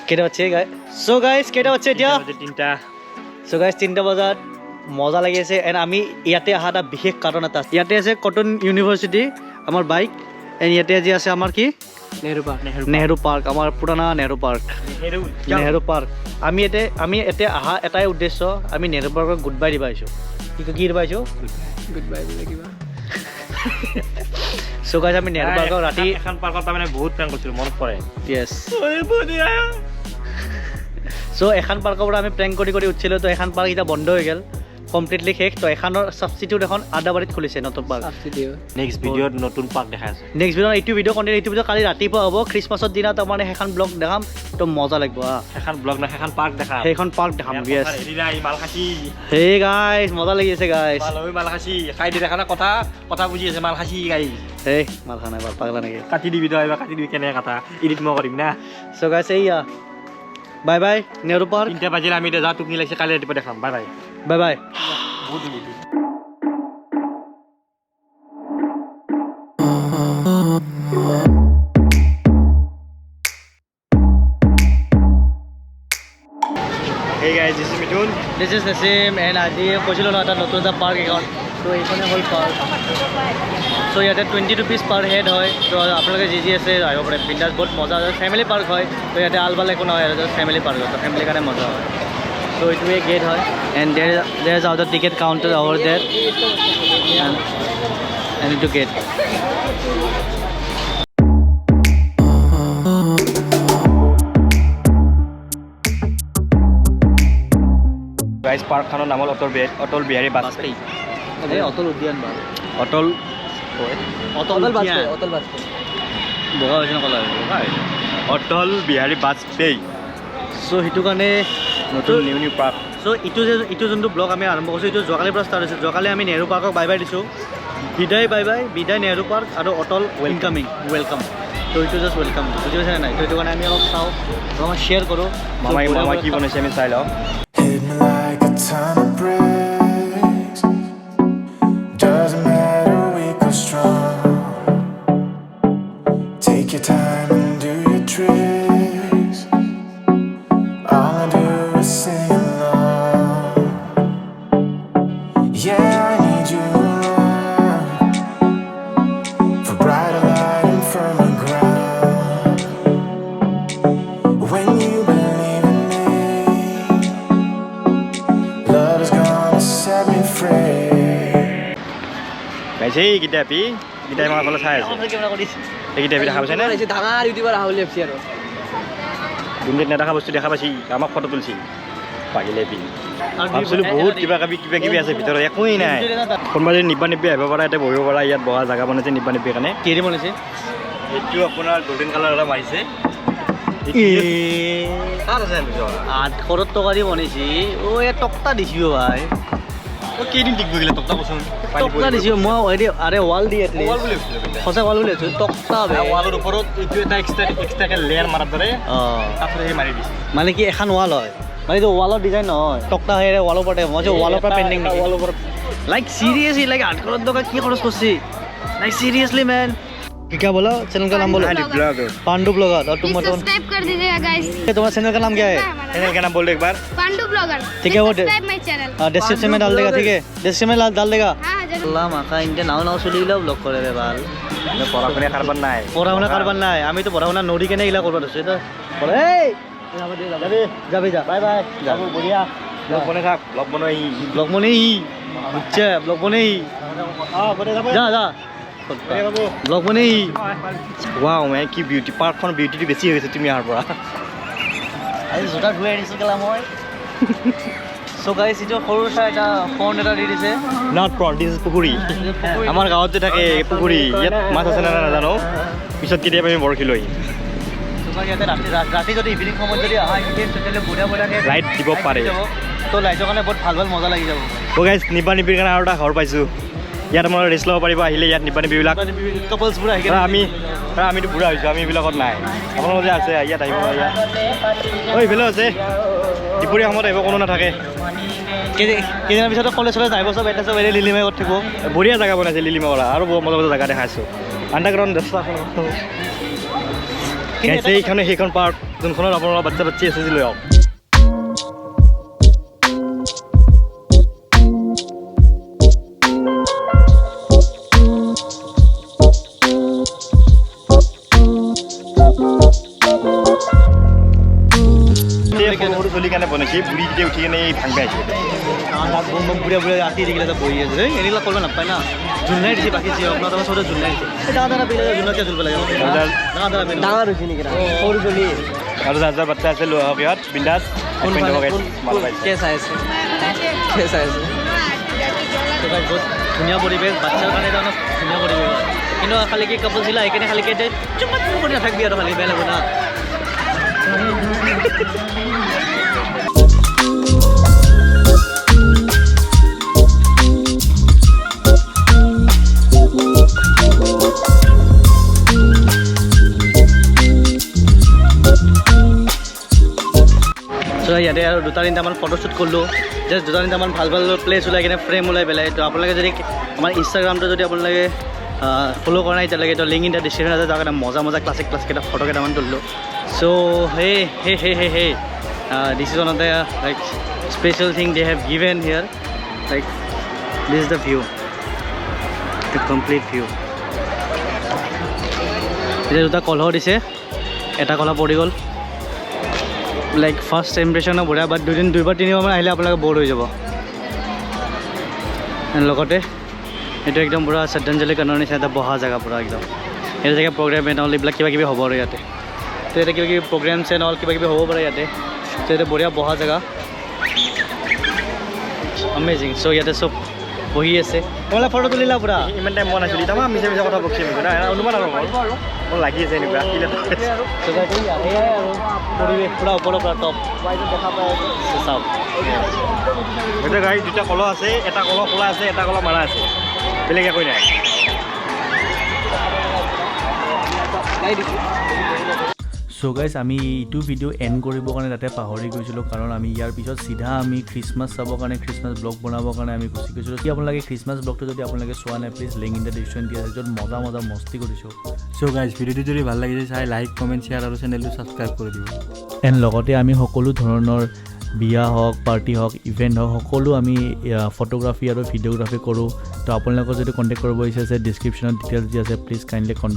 কেটা হচ্ছে so guys কেটা হচ্ছে এটা 3টা সো গাইস 3টা বজাত মজা লাগি আছে এন্ড আমি ইয়াতে আহা এটা বিশেষ কারণ এটা ইয়াতে আছে কটন ইউনিভার্সিটি আমার বাইক এন্ড ইয়াতে আজি আছে আমার কি নেহরু পার্ক আমার পুরানা নেহরু পার্ক আমি এতে আহা এটাই উদ্দেশ্য আমি নেহরু পার্কক গুড বাই দিবা আইছো কি দিবা আইছো গুড বাই বলে কিবা সো গাইস আমি নেহরু পার্কক ৰাতি এখন পাৰ্কত মানে বহুত প্ল্যান কৰিছিলো মনত পৰে ইয়েস সো এখন পাৰ্কৰ পৰা আমি প্ল্যান কৰি উঠিলো তো এখন পাৰ্ক এটা বন্ধ হৈ গেল কমপ্লিটলি শেষ তো এখনৰ সাবস্টিটিউট এখন আদাবাৰীত খুলিছে নতুন পার্ক নেক্সট ভিডিওত নতুন পার্ক দেখা আছে নেক্সট ভিডিও এইটো ভিডিও কন্টেন্ট এইটো ভিডিও কালি ৰাতিপুৱা হ'ব খ্ৰীষ্টমাছৰ দিনা তো মানে এখন ব্লগ দেখাম তো মজা লাগিব এখন ব্লগ না এখন পার্ক দেখা সেইখন পার্ক দেখাম ইয়েস এৰিলাই মালখাচি হে গাইস মজা লাগি আছে গাইস ভালই মালখাচি খাই দি দেখা না কথা বুজি আছে মালখাচি গাইস হে মালখা নাই পাগলা নেকি কাটি দিবি তই কাটি দিবি কেনে কাটা এডিট মই কৰিম না সো গাইস এইয়া বাই বাই নেহৰু পাৰ্ক 3টা বাজিলে আমি যা টুপনি লাগিছে কালি ৰাতিপুৱা দেখাম bye bye bye bye Hey guys, this is Mithun. This is Nasim and আজি কৈছিলো না এটা নতুন এটা পার্ক এখন তো এইখানে হল পার্ক সো ইয়াতে 20 rupees পার হেড হয় তো আপোনালোকে যি আছে আহিব পাৰে বিন্দাস বহুত মজা হয় ফ্যামিলি পাৰ্ক হয় তো ইয়াতে আলবাল একো নহয় আৰু ফ্যামিলি পাৰ্ক হয় তো ফ্যামিলি কাৰণে মজা হয় so এইটোৱে গেট হয় and there is out the ticket counter over there and into gate Guys, park khano namal Atal Bihari Bajpai. Hey, Atal Udyan ba? Atal Bajpai. Boga hoise na kala. Atal Bihari Bajpai. So hitu kane নতুন new park so ইটো যোনটো blog আমি আৰম্ভ কৰিছোঁ এইটো যোৱাকালিৰ পৰা start হৈছে যোৱাকালি আমি নেহৰু পাৰ্কক বাই বাই দিছোঁ বিদায় নেহৰু পাৰ্ক আৰু অটল ৱেলকাম তো এইটো জাষ্ট ৱেলকাম বুজি পাইছে নাই তো এইটো কাৰণে আমি অলপ চাওঁ অলপমান শ্বেয়াৰ কৰোঁ মামাই কি বনাইছে আমি চাই লওঁ Hey, kita emang kalau saya sih. Kita দেখা পাইছে না? ডাঙৰ ইউটিউবাৰ আহলি এফচি আৰু দুনিয়াত নেদেখা বস্তু দেখা পাইছি আমাক ফটো তুলছি পাগিলে পি ভাবছিলো বহুত কিবা কিবি আছে ভিতৰত একোই নাই কোনোবা যদি নিব্বা আহিব পৰা ইয়াতে বহিব পৰা ইয়াত বহা জাগা বনাইছে নিব্বা কাৰণে কেৰি বনাইছে এইটো আপোনাৰ গোল্ডেন কালাৰ এটা মাৰিছে কাৰ আছে 800 টকা দি বনাইছি ও এ টকটা দিছিও ভাই ও কেইদিন টিকব গিলা টকটা বসন টকটা দিছিও মই আৰে ওয়াল দি এটলি ওয়াল বুলি কৈছিল সঁচা ওয়াল বুলি কৈছিল টকটা বে ওয়ালৰ ওপৰত এইটো এটা এক্সট্ৰা লেয়াৰ মাৰাৰ দৰে কাপড়ে মাৰি দিছে মানে কি এখন ওয়াল হয় মানে তো ওয়ালৰ ডিজাইন নহয় টকটা হেৰে ওয়ালৰ ওপৰতে মই যে ওয়ালৰ পৰা পেইন্টিং নেকি ওয়ালৰ ওপৰত লাইক সিৰিয়াসলি লাইক 800 টকা কি খৰচ করছি লাইক সিরিয়াসলি ম্যান क्या बोला चैनल का नाम बोलो पांडु ब्लॉगर और तुम सब्सक्राइब कर दीजिएगा गाइस तुम्हारा चैनल का नाम क्या है चैनल का नाम बोल दो एक बार पांडु ब्लॉगर ठीक है वो सब्सक्राइब माय चैनल डिस्क्रिप्शन में डाल देगा ठीक है डिस्क्रिप्शन में डाल देगा हां जरूर আল্লাহ মাকা ইনতে নাও চলি গিলা ব্লগ করে রে ভাল পড়াশোনা কারবার নাই আমি তো পড়াশোনা নড়ি কেনে গিলা করব দছে তো এই যাবে যা বাই বাই যাবো বড়িয়া ব্লগ বনে থাক ব্লগ বনেই বুঝছে ব্লগ বনেই যা ব্লগ বনেই ওয়াও ম্যান কি বিউটি পার্কখন বিউটিটো বেছি হৈছে তুমি আহাৰ পৰা আজি জোতা ধুই আনিছো কেলা মই সো গাইস ইটো সৰুসা এটা ফোন এটা দি দিছে নট প্ৰন দিস ইজ পুখুৰী আমাৰ গাঁৱত যে থাকে পুখুৰী ইয়াত মাছ আছে না নাজানো পিছত কেতিয়াবা আমি বৰশী লৈ ইয়াতে ৰাতি যদি ইভিনিং সময়ত যদি আহা তেতিয়াহ'লে বুঢ়া লাইট দিব পাৰে তো লাইটৰ কাৰণে বহুত ভাল মজা লাগি যাব তো গাইস নিবানিবিৰ কাৰণে আৰু এটা ঘৰ পাইছো ইয়াত আমাৰ ৰেষ্ট ল'ব পাৰিব আহিলে ইয়াত নিবানিবিবিলাক কাপলছবোৰ আহি আমিতো বুঢ়া হৈছোঁ আমি এইবিলাকত নাই আপোনালোক যে আছে ইয়াত আহিব ইয়াত এইফালে আছে দুপৰীয়া সময়ত আহিব কোনো নাথাকে কেইদিনৰ পিছতো কলেজলৈ যাব চব এটা চব এৰি লিলিমাই কৰি থাকিব বঢ়িয়া জেগা বনাইছে লিলিমা কৰা আৰু মজা মজা জেগা দেখাইছোঁ আণ্ডাৰগ্ৰাউণ্ড ৰাস্তা গাইছ এইখনে সেইখন পাৰ্ক যোনখনত আপোনালোকৰ বাচ্চা বাচ্চি আছে লৈ আহক চলি কাৰণে বনাইছে বুঢ়ী যেতিয়া উঠি কেনে ভাঙবে আহিছে বুঢ়া বুঢ়া ৰাতি দেখিলে বহি আছে এনেকুৱা কৰিব নাপায় না জোনাই দিছে বাকী যি আপোনাৰ তাৰমানে চবে জোনাই দিছে ডাঙৰ ডাঙৰ বিল জোনাকে জুলব লাগে ডাঙৰ হৈছে নেকি সৰু চলি আৰু যাৰ যাৰ বাচ্চা আছে লৈ আহক ইয়াত বিন্দাছ বহুত ধুনীয়া পৰিৱেশ বাচ্চাৰ কাৰণে তাৰমানে ধুনীয়া পৰিৱেশ কিন্তু খালি কি কাপোৰ চিলা সেইকাৰণে খালি কি চুম্পা কৰি নাথাকিবি আৰু খালি বেয়া লাগিব না ইয়াতে আৰু দুটা তিনিটামান ফটোশ্বুট কৰিলোঁ জাষ্ট দুটা তিনিটামান ভাল ভাল প্লেচ ওলাই কিনে ফ্ৰেম ওলাই পেলাই তো আপোনালোকে যদি আমাৰ ইনষ্টাগ্ৰামটো যদি আপোনালোকে ফ'ল' কৰা নাই এতিয়ালৈকে তো লিংক ইন দ্য ডিছক্ৰিপশ্যন আছে তাৰ কাৰণে মজা মজা ক্লাছিক এটা ফটো কেইটামান তুলিলোঁ চ' হে this is one of the like special thing they have given here like this is the view the complete view এতিয়া দুটা কলহ দিছে এটা কলহ পৰি গ'ল লাইক ফাৰ্ষ্ট ইম্প্ৰেশ্যনো বঢ়িয়া বাট দুইবাৰ তিনিবাৰমান আহিলে আপোনালোকে ব'ৰ হৈ যাব লগতে এইটো একদম পূৰা শ্ৰদ্ধাঞ্জলি কাৰণৰ নিচিনা এটা বহা জেগা পূৰা একদম এইটো জেগা প্ৰগ্ৰেম এণ্ড এইবিলাক কিবা কিবি হ'ব আৰু ইয়াতে তো ইয়াতে কিবা কিবি প্ৰগ্ৰেম এণ্ড অল কিবা কিবি হ'ব পাৰে ইয়াতে তো ইয়াতে বঢ়িয়া বহা জেগা আমেজিং চ' ইয়াতে চব বহি আছে তোমালোকে ফটো তুলিলা পূৰা ইমান টাইম মন আছিলোঁ তাৰমানে মিছা মিছা কথা বকি অনুমান আৰু মোৰ লাগি আছে এনেকুৱা পৰিৱেশ পূৰা ওপৰৰ পৰা টপ দেখা পাই চাওক এতিয়া গাড়ী দুটা কলহ আছে এটা কলহ খোলা আছে এটা কলহ মাৰা আছে বেলেগ একোৱেই নাই চ' গাইজ আমি এইটো ভিডিঅ' এণ্ড কৰিবৰ কাৰণে তাতে পাহৰি গৈছিলোঁ কাৰণ আমি ইয়াৰ পিছত চিধা আমি খ্ৰীষ্টমাছ চাবৰ কাৰণে খ্ৰীষ্টমাছ ব্লগ বনাবৰ কাৰণে আমি গুচি গৈছিলোঁ যদি আপোনালোকে খ্ৰীষ্টমাছ ব্লগটো যদি আপোনালোকে চোৱা নাই please link in the description দিয়া আছে য'ত মজা মজা মস্তি কৰিছোঁ চ' গাইজ ভিডিঅ'টো যদি ভাল লাগিছে চাই লাইক কমেণ্ট শ্বেয়াৰ আৰু চেনেলটো ছাবস্ক্ৰাইব কৰি দিব এণ্ড লগতে আমি সকলো ধৰণৰ বিয়া হওক পাৰ্টি হওক ইভেণ্ট হওক সকলো আমি ফটোগ্ৰাফী আৰু ভিডিঅ'গ্ৰাফী কৰোঁ তো আপোনালোকৰ যদি কণ্টেক্ট কৰিব বিচাৰিছে ডিছক্ৰিপশ্যনত ডিটেইলছ দিয়া আছে প্লিজ কাইণ্ডলি কণ্টেক্ট